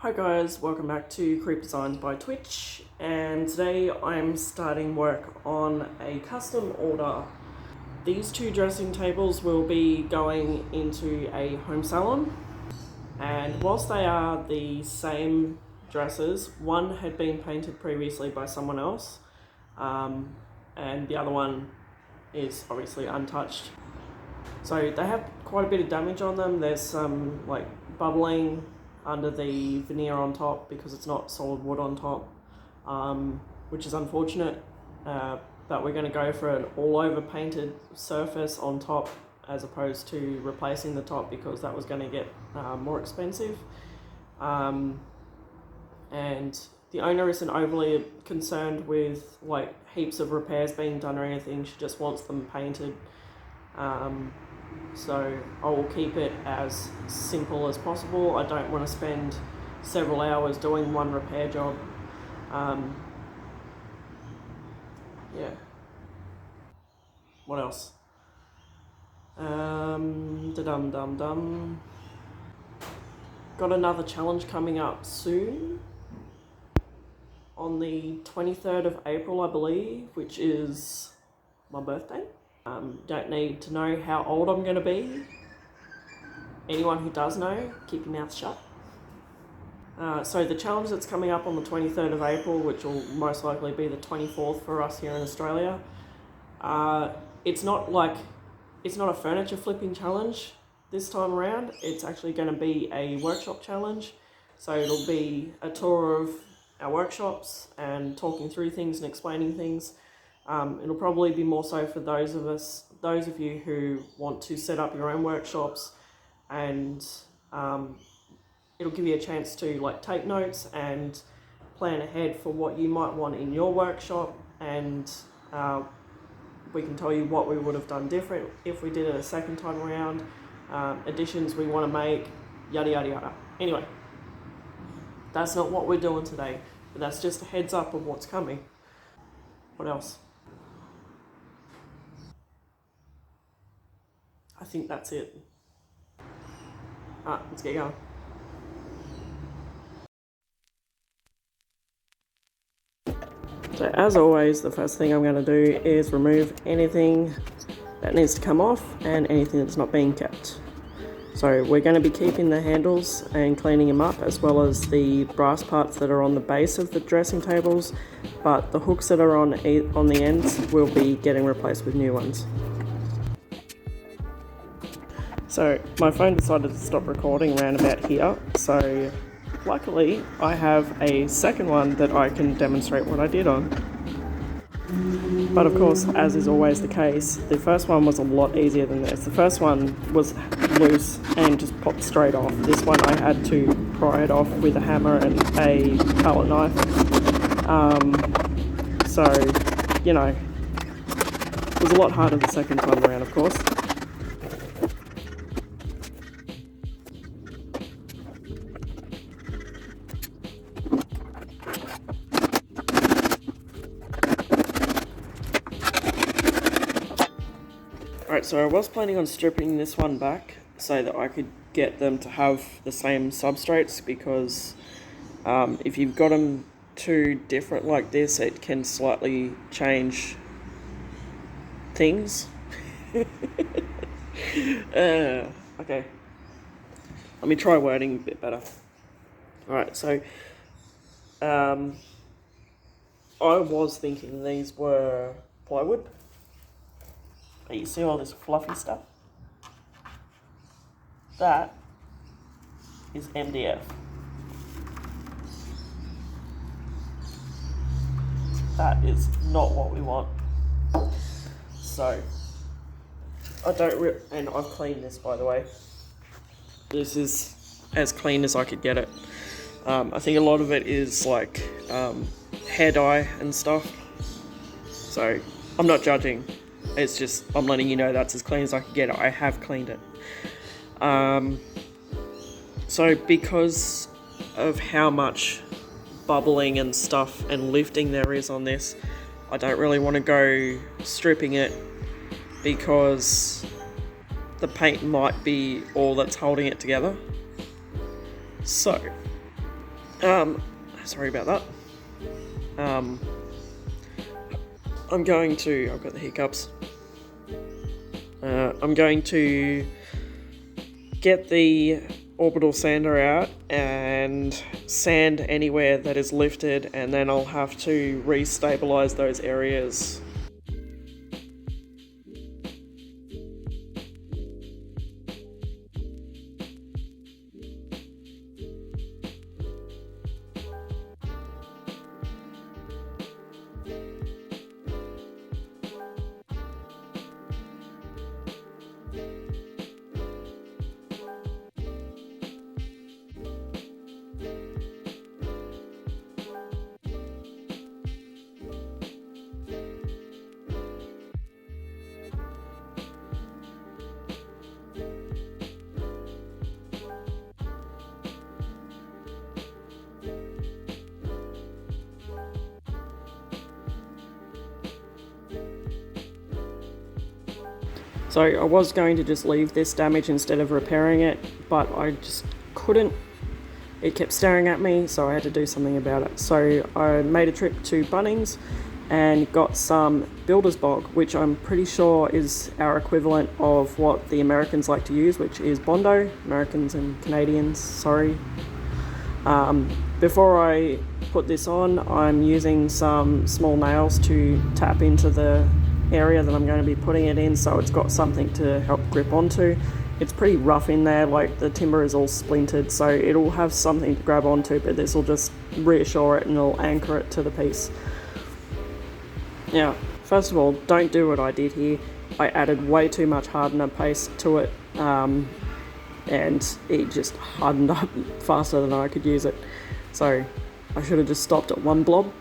Hi guys, welcome back to Creep Designs by Twitch, and today I'm starting work on a custom order. These two dressing tables will be going into a home salon, and whilst they are the same dresses, one had been painted previously by someone else, and the other one is obviously untouched. So they have quite a bit of damage on them. There's some like bubbling under the veneer on top because it's not solid wood on top, which is unfortunate, but we're going to go for an all over painted surface on top as opposed to replacing the top because that was going to get more expensive, and the owner isn't overly concerned with like heaps of repairs being done or anything. She just wants them painted. So I will keep it as simple as possible. I don't want to spend several hours doing one repair job. Yeah. What else? Da-dum-dum-dum. Got another challenge coming up soon. On the 23rd of April, I believe, which is my birthday. Don't need to know how old I'm going to be. Anyone who does know, keep your mouth shut. So the challenge that's coming up on the 23rd of April, which will most likely be the 24th for us here in Australia, it's not a furniture flipping challenge this time around. It's actually going to be a workshop challenge. So it'll be a tour of our workshops and talking through things and explaining things. It'll probably be more so for those of you who want to set up your own workshops, and it'll give you a chance to like take notes and plan ahead for what you might want in your workshop, and we can tell you what we would have done different if we did it a second time around, additions we want to make, yada yada yada. Anyway, that's not what we're doing today, but that's just a heads up of what's coming. What else? I think that's it. Let's get going. So as always, the first thing I'm going to do is remove anything that needs to come off and anything that's not being kept. So we're going to be keeping the handles and cleaning them up, as well as the brass parts that are on the base of the dressing tables, but the hooks that are on the ends will be getting replaced with new ones. So my phone decided to stop recording around about here, so luckily I have a second one that I can demonstrate what I did on. But of course, as is always the case, the first one was a lot easier than this. The first one was loose and just popped straight off. This one I had to pry it off with a hammer and a palette knife. So, you know, it was a lot harder the second time around, of course. Alright, so I was planning on stripping this one back so that I could get them to have the same substrates, because if you've got them too different like this, it can slightly change things. Okay, let me try wording a bit better. Alright, so I was thinking these were plywood. You see all this fluffy stuff? That is MDF. That is not what we want. So, and I've cleaned this, by the way. This is as clean as I could get it. I think a lot of it is like hair dye and stuff. So, I'm not judging. It's just, I'm letting you know that's as clean as I could get it. I have cleaned it. So because of how much bubbling and stuff and lifting there is on this, I don't really want to go stripping it, because the paint might be all that's holding it together. So Sorry about that. I'm going to, I've got the hiccups. I'm going to get the Orbital sander out and sand anywhere that is lifted, and then I'll have to re-stabilize those areas. So I was going to just leave this damage instead of repairing it, but I just couldn't. It kept staring at me, so I had to do something about it. So I made a trip to Bunnings and got some builder's bog, which I'm pretty sure is our equivalent of what the Americans like to use, which is Bondo. Americans and Canadians, sorry. Before I put this on, I'm using some small nails to tap into the area that I'm going to be putting it in, so it's got something to help grip onto. It's pretty rough in there, like the timber is all splintered, so it'll have something to grab onto, but this will just reassure it and it'll anchor it to the piece. Now, first of all, don't do what I did here. I added way too much hardener paste to it, and it just hardened up faster than I could use it. So I should have just stopped at one blob.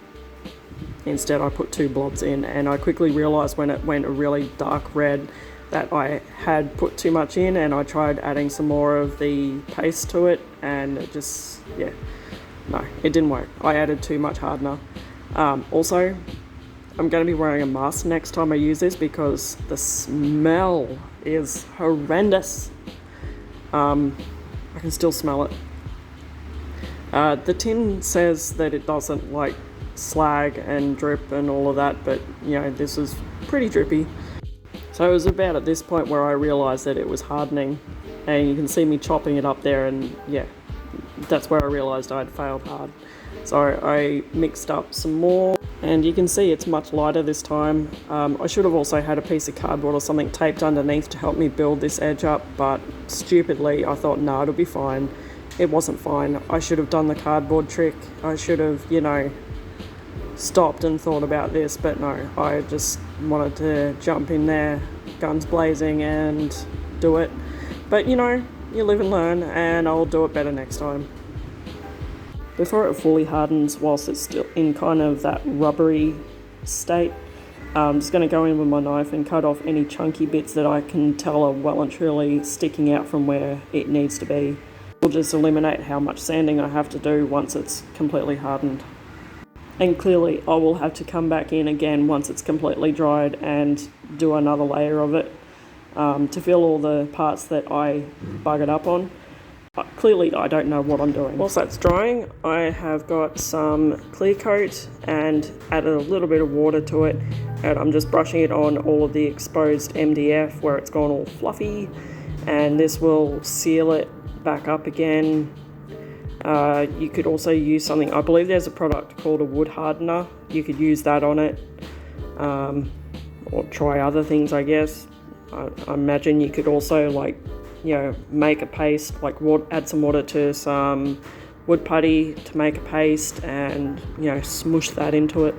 Instead I put 2 blobs in, and I quickly realised when it went a really dark red that I had put too much in, and I tried adding some more of the paste to it, and it just, yeah, no, it didn't work. I added too much hardener. Also, I'm going to be wearing a mask next time I use this because the smell is horrendous. I can still smell it. The tin says that it doesn't like slag and drip and all of that, but you know, this is pretty drippy. So it was about at this point where I realised that it was hardening, and you can see me chopping it up there, and yeah, that's where I realised I'd failed hard. So I mixed up some more, and you can see it's much lighter this time. I should have also had a piece of cardboard or something taped underneath to help me build this edge up, but stupidly I thought, no, it'll be fine. It wasn't fine. I should have done the cardboard trick. I should have, you know, stopped and thought about this, but no, I just wanted to jump in there, guns blazing, and do it. But you know, you live and learn, and I'll do it better next time. Before it fully hardens, whilst it's still in kind of that rubbery state, I'm just going to go in with my knife and cut off any chunky bits that I can tell are well and truly sticking out from where it needs to be. We'll just eliminate how much sanding I have to do once it's completely hardened. And clearly I will have to come back in again once it's completely dried and do another layer of it to fill all the parts that I buggered up on. Clearly I don't know what I'm doing. Whilst that's drying, I have got some clear coat and added a little bit of water to it, and I'm just brushing it on all of the exposed MDF where it's gone all fluffy, and this will seal it back up again. You could also use something, I believe there's a product called a wood hardener. You could use that on it, or try other things, I guess. I imagine you could also, like, you know, make a paste, like add some water to some wood putty to make a paste, and you know, smush that into it.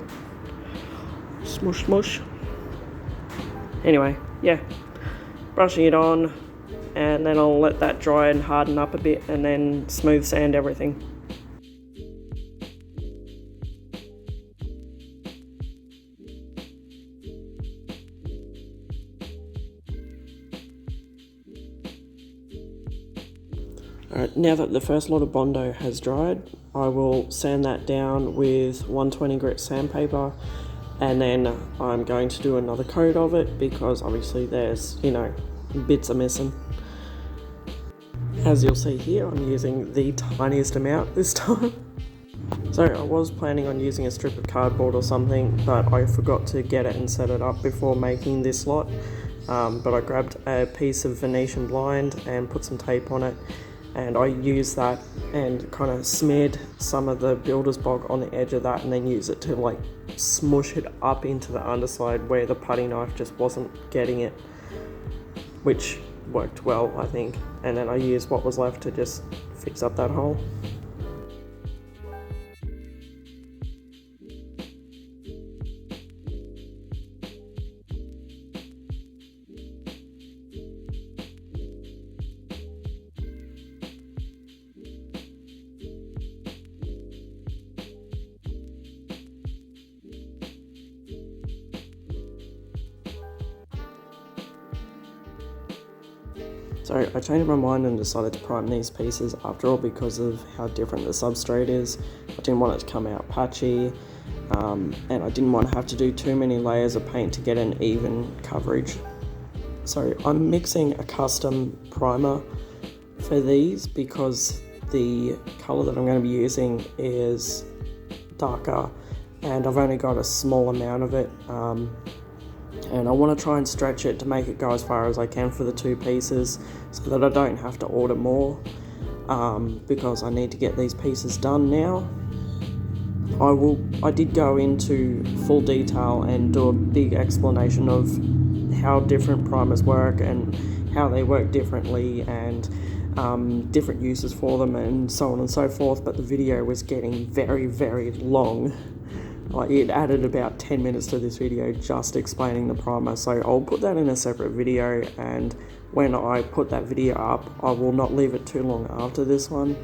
Smush, smush. Anyway, yeah, brushing it on, and then I'll let that dry and harden up a bit, and then smooth sand everything. Alright, now that the first lot of Bondo has dried, I will sand that down with 120 grit sandpaper, and then I'm going to do another coat of it because obviously there's, you know, bits are missing. As you'll see here, I'm using the tiniest amount this time. So I was planning on using a strip of cardboard or something, but I forgot to get it and set it up before making this lot. But I grabbed a piece of Venetian blind and put some tape on it, and I used that and kind of smeared some of the builder's bog on the edge of that, and then use it to like smush it up into the underside where the putty knife just wasn't getting it, which worked well, I think. And then I used what was left to just fix up that hole. So I changed my mind and decided to prime these pieces after all because of how different the substrate is. I didn't want it to come out patchy, and I didn't want to have to do too many layers of paint to get an even coverage. So I'm mixing a custom primer for these because the colour that I'm going to be using is darker and I've only got a small amount of it. And I want to try and stretch it to make it go as far as I can for the two pieces so that I don't have to order more, because I need to get these pieces done now. I did go into full detail and do a big explanation of how different primers work and how they work differently and different uses for them and so on and so forth, but the video was getting very, very long. Like, it added about 10 minutes to this video just explaining the primer, so I'll put that in a separate video, and when I put that video up, I will not leave it too long after this one,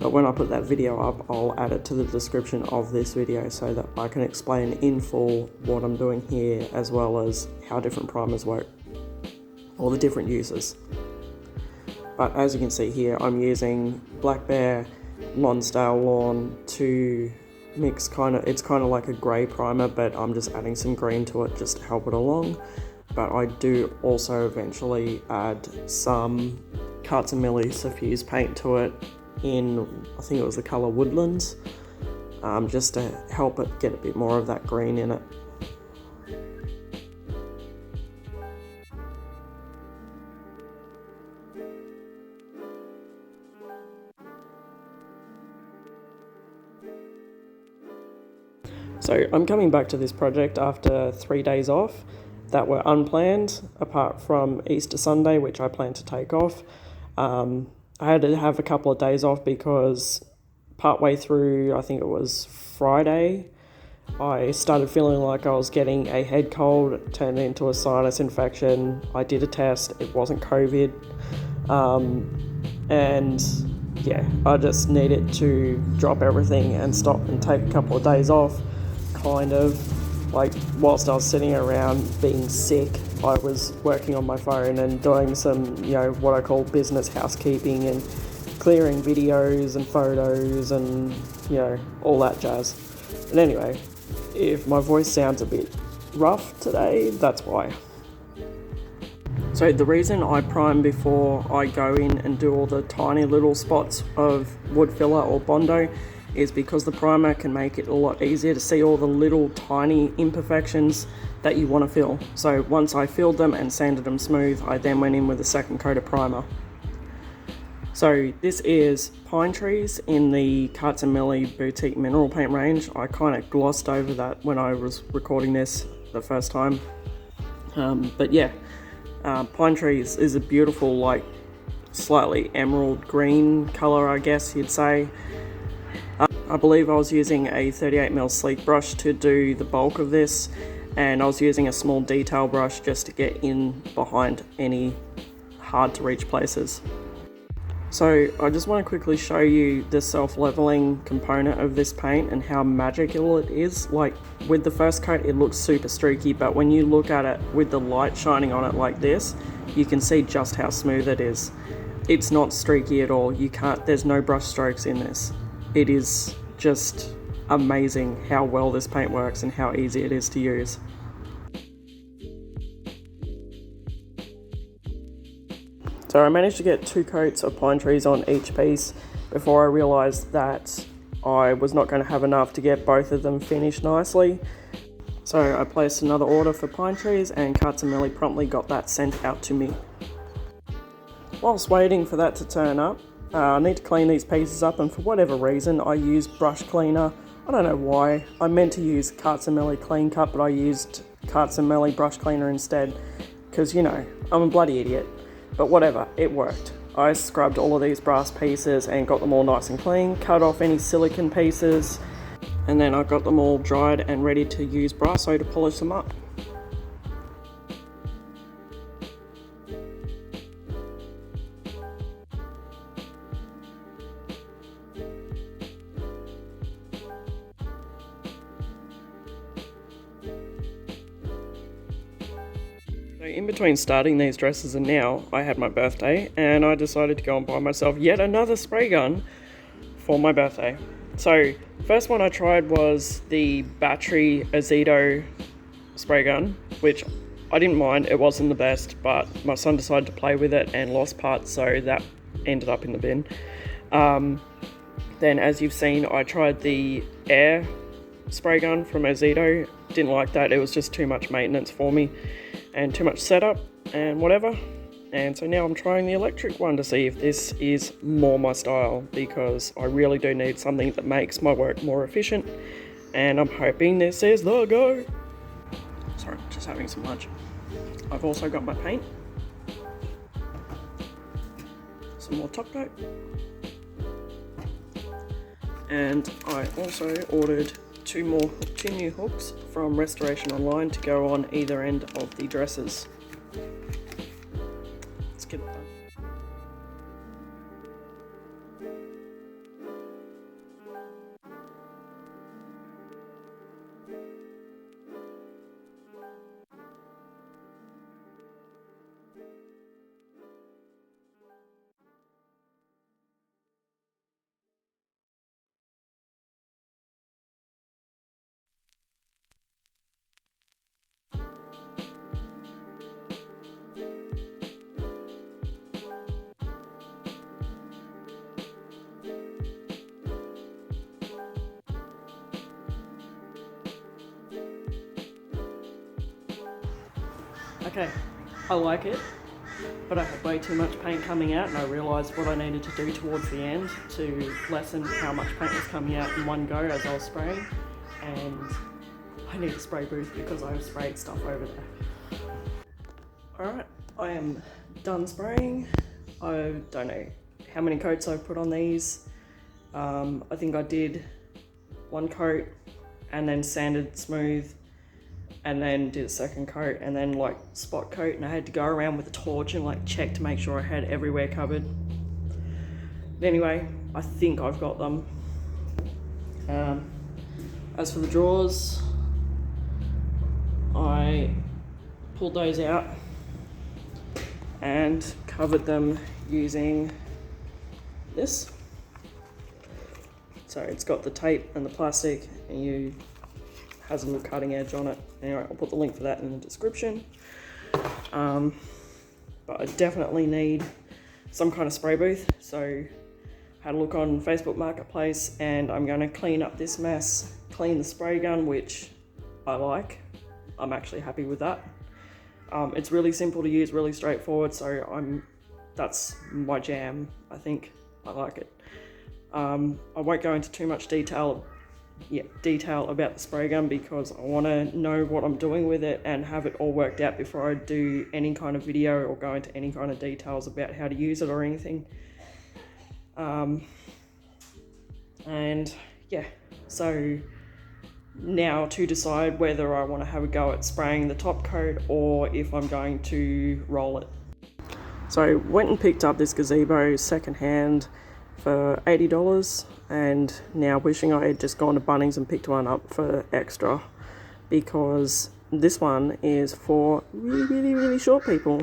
but when I put that video up, I'll add it to the description of this video so that I can explain in full what I'm doing here, as well as how different primers work, or the different uses. But as you can see here, I'm using Black Bear, Lonsdale Lawn to mix it's kind of like a grey primer, but I'm just adding some green to it just to help it along. But I do also eventually add some Carts and Millie suffuse paint to it in, I think it was the colour Woodlands, just to help it get a bit more of that green in it. So I'm coming back to this project after 3 days off that were unplanned, apart from Easter Sunday, which I plan to take off. I had to have a couple of days off because partway through, I think it was Friday, I started feeling like I was getting a head cold. It turned into a sinus infection. I did a test, it wasn't COVID. And yeah, I just needed to drop everything and stop and take a couple of days off. Kind of like, whilst I was sitting around being sick, I was working on my phone and doing some, what I call business housekeeping and clearing videos and photos and, all that jazz. And anyway, if my voice sounds a bit rough today, that's why. So the reason I prime before I go in and do all the tiny little spots of wood filler or Bondo is because the primer can make it a lot easier to see all the little tiny imperfections that you want to fill. So once I filled them and sanded them smooth, I then went in with a second coat of primer. So this is Pine Trees in the Carts and Millie Boutique Mineral Paint range. I kind of glossed over that when I was recording this the first time. But yeah, Pine Trees is a beautiful, like, slightly emerald green colour, I guess you'd say. I believe I was using a 38mm sleek brush to do the bulk of this, and I was using a small detail brush just to get in behind any hard to reach places. So I just want to quickly show you the self-leveling component of this paint and how magical it is. Like, with the first coat it looks super streaky, but when you look at it with the light shining on it like this, you can see just how smooth it is. It's not streaky at all. There's no brush strokes in this. It is just amazing how well this paint works and how easy it is to use. So I managed to get 2 coats of Pine Trees on each piece before I realised that I was not going to have enough to get both of them finished nicely. So I placed another order for pine trees, and Millie promptly got that sent out to me. Whilst waiting for that to turn up, I need to clean these pieces up, and for whatever reason I used brush cleaner. I don't know why. I meant to use Millie Clean Cut, but I used Millie brush cleaner instead, because, you know, I'm a bloody idiot. But whatever, it worked. I scrubbed all of these brass pieces and got them all nice and clean, cut off any silicone pieces, and then I got them all dried and ready to use Brasso to polish them up. So in between starting these dresses and now, I had my birthday, and I decided to go and buy myself yet another spray gun for my birthday. So first one I tried was the battery Ozito spray gun, which I didn't mind. It wasn't the best, but my son decided to play with it and lost parts, so that ended up in the bin. Then, as you've seen, I tried the air spray gun from Ozito. Didn't like that. It was just too much maintenance for me and too much setup and whatever. And so now I'm trying the electric one to see if this is more my style, because I really do need something that makes my work more efficient, and I'm hoping this is the go. Sorry, just having some lunch. I've also got my paint, some more Topcoat, and I also ordered two new hooks from Restoration Online to go on either end of the dresses. Let's get it done. Okay, I like it, but I had way too much paint coming out, and I realised what I needed to do towards the end to lessen how much paint was coming out in one go as I was spraying, and I need a spray booth because I've sprayed stuff over there. Alright, I am done spraying. I don't know how many coats I've put on these. I think I did one coat and then sanded smooth, and then did a second coat, and then like spot coat, and I had to go around with a torch and like check to make sure I had everywhere covered. But anyway, I think I've got them. As for the drawers, I pulled those out and covered them using this. So it's got the tape and the plastic, and has a little cutting edge on it. Anyway, I'll put the link for that in the description. But I definitely need some kind of spray booth. So I had a look on Facebook Marketplace, and I'm going to clean up this mess, clean the spray gun, which I like. I'm actually happy with that. It's really simple to use, really straightforward, so that's my jam, I think. I like it. I won't go into too much detail about the spray gun, because I want to know what I'm doing with it and have it all worked out before I do any kind of video or go into any kind of details about how to use it or anything. And yeah, so now to decide whether I want to have a go at spraying the top coat or if I'm going to roll it. So went and picked up this gazebo secondhand for $80, and now wishing I had just gone to Bunnings and picked one up for extra, because this one is for really short people.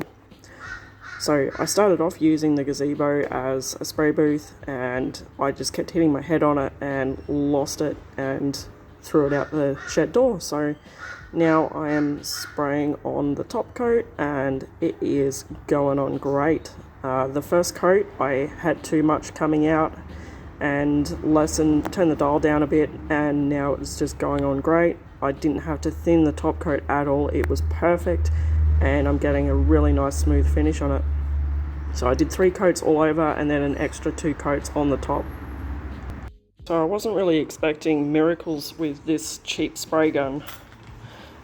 So I started off using the gazebo as a spray booth, and I just kept hitting my head on it and lost it and threw it out the shed door. So now I am spraying on the top coat, and it is going on great. The first coat I had too much coming out, and turn the dial down a bit, and now it's just going on great. I didn't have to thin the top coat at all. It was perfect, and I'm getting a really nice smooth finish on it. So I did 3 coats all over and then an extra 2 coats on the top. So I wasn't really expecting miracles with this cheap spray gun,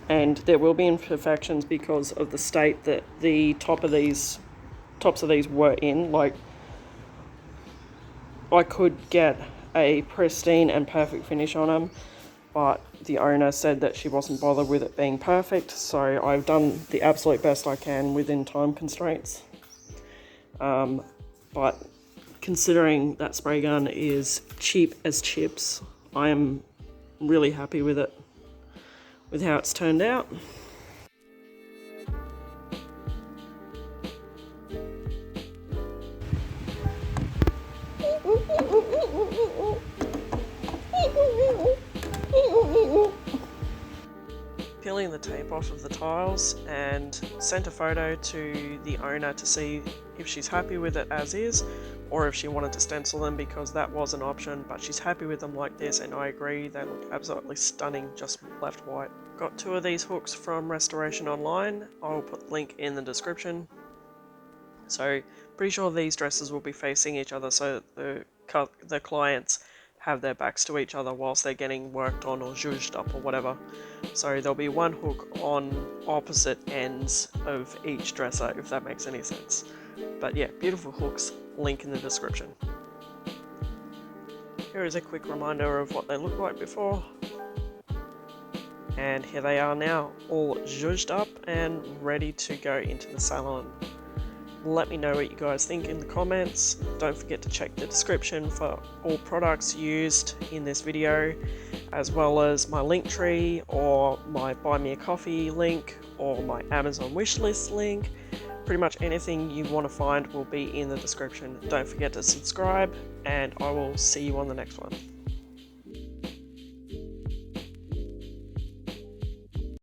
and there will be imperfections because of the state that the tops of these were in. Like, I could get a pristine and perfect finish on them, but the owner said that she wasn't bothered with it being perfect, so I've done the absolute best I can within time constraints. But considering that spray gun is cheap as chips, I am really happy with it, with how it's turned out. Peeling the tape off of the tiles, and sent a photo to the owner to see if she's happy with it as is, or if she wanted to stencil them, because that was an option, but she's happy with them like this, and I agree, they look absolutely stunning just left white. Got 2 of these hooks from Restoration Online. I'll put the link in the description. So pretty sure these dresses will be facing each other, so the clients have their backs to each other whilst they're getting worked on or zhuzhed up or whatever. So there'll be 1 hook on opposite ends of each dresser, if that makes any sense. But yeah, beautiful hooks, link in the description. Here is a quick reminder of what they looked like before. And here they are now, all zhuzhed up and ready to go into the salon. Let me know what you guys think in the comments. Don't forget to check the description for all products used in this video, as well as my link tree, or my buy me a coffee link, or my Amazon wishlist link. Pretty much anything you want to find will be in the description. Don't forget to subscribe, and I will see you on the next one.